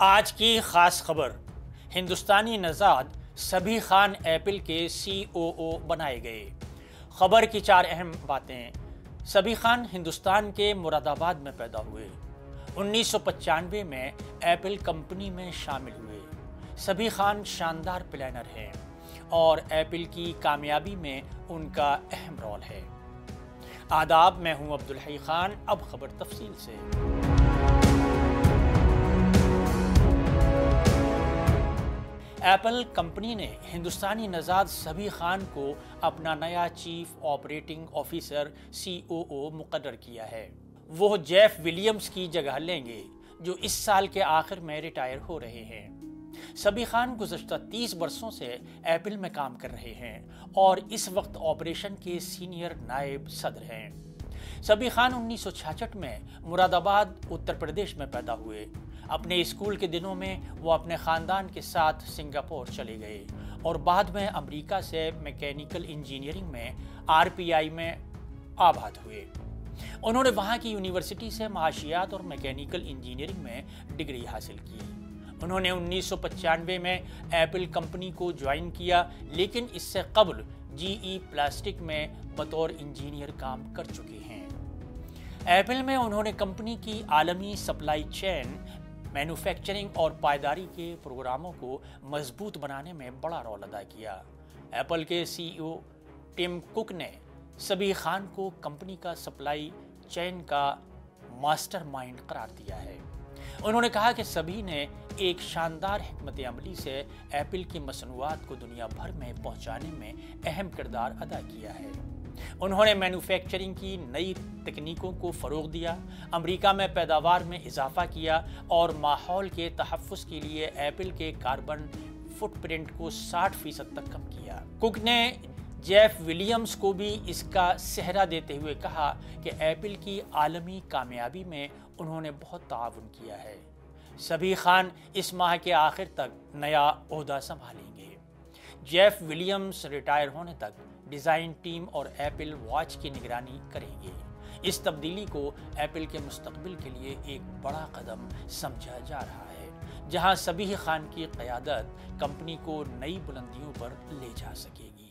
آج کی خاص خبر، ہندوستانی نژاد سبیح خان ایپل کے COO بنائے گئے۔ خبر کی 4 اہم باتیں۔ سبیح خان ہندوستان کے مراد آباد میں پیدا ہوئے۔ 1995 میں ایپل کمپنی میں شامل ہوئے۔ سبیح خان شاندار پلانر ہیں اور ایپل کی کامیابی میں ان کا اہم رول ہے۔ آداب، میں ہوں عبدالحی خان۔ اب خبر تفصیل سے۔ ایپل کمپنی نے ہندوستانی نژاد سبیح خان کو اپنا نیا چیف آپریٹنگ آفیسر COO مقرر کیا ہے۔ وہ جیف ولیمز کی جگہ لیں گے جو اس سال کے آخر میں ریٹائر ہو رہے ہیں۔ سبیح خان گزشتہ 30 برسوں سے ایپل میں کام کر رہے ہیں اور اس وقت آپریشن کے سینئر نائب صدر ہیں۔ سبیح خان 1966 میں مراد آباد، اتر پردیش میں پیدا ہوئے۔ اپنے اسکول کے دنوں میں وہ اپنے خاندان کے ساتھ سنگاپور چلے گئے اور بعد میں امریکہ سے میکینیکل انجینئرنگ میں RPI میں آباد ہوئے۔ انہوں نے وہاں کی یونیورسٹی سے معاشیات اور میکینیکل انجینئرنگ میں ڈگری حاصل کی۔ انہوں نے 1995 میں ایپل کمپنی کو جوائن کیا، لیکن اس سے قبل GE پلاسٹک میں بطور انجینئر کام کر چکے ہیں۔ ایپل میں انہوں نے کمپنی کی عالمی سپلائی چین، مینوفیکچرنگ اور پائیداری کے پروگراموں کو مضبوط بنانے میں بڑا رول ادا کیا۔ ایپل کے CEO ٹم کک نے سبیح خان کو کمپنی کا سپلائی چین کا ماسٹر مائنڈ قرار دیا ہے۔ انہوں نے کہا کہ سبیح نے ایک شاندار حکمت عملی سے ایپل کی مصنوعات کو دنیا بھر میں پہنچانے میں اہم کردار ادا کیا ہے۔ انہوں نے مینوفیکچرنگ کی نئی تکنیکوں کو فروغ دیا، امریکہ میں پیداوار میں اضافہ کیا اور ماحول کے تحفظ کے لیے ایپل کے کاربن فٹ پرنٹ کو 60% تک کم کیا۔ کک نے جیف ولیمز کو بھی اس کا سہرا دیتے ہوئے کہا کہ ایپل کی عالمی کامیابی میں انہوں نے بہت تعاون کیا ہے۔ سبیح خان اس ماہ کے آخر تک نیا عہدہ سنبھالیں گے۔ جیف ولیمز ریٹائر ہونے تک ڈیزائن ٹیم اور ایپل واچ کی نگرانی کریں گے۔ اس تبدیلی کو ایپل کے مستقبل کے لیے ایک بڑا قدم سمجھا جا رہا ہے، جہاں سبیح خان کی قیادت کمپنی کو نئی بلندیوں پر لے جا سکے گی۔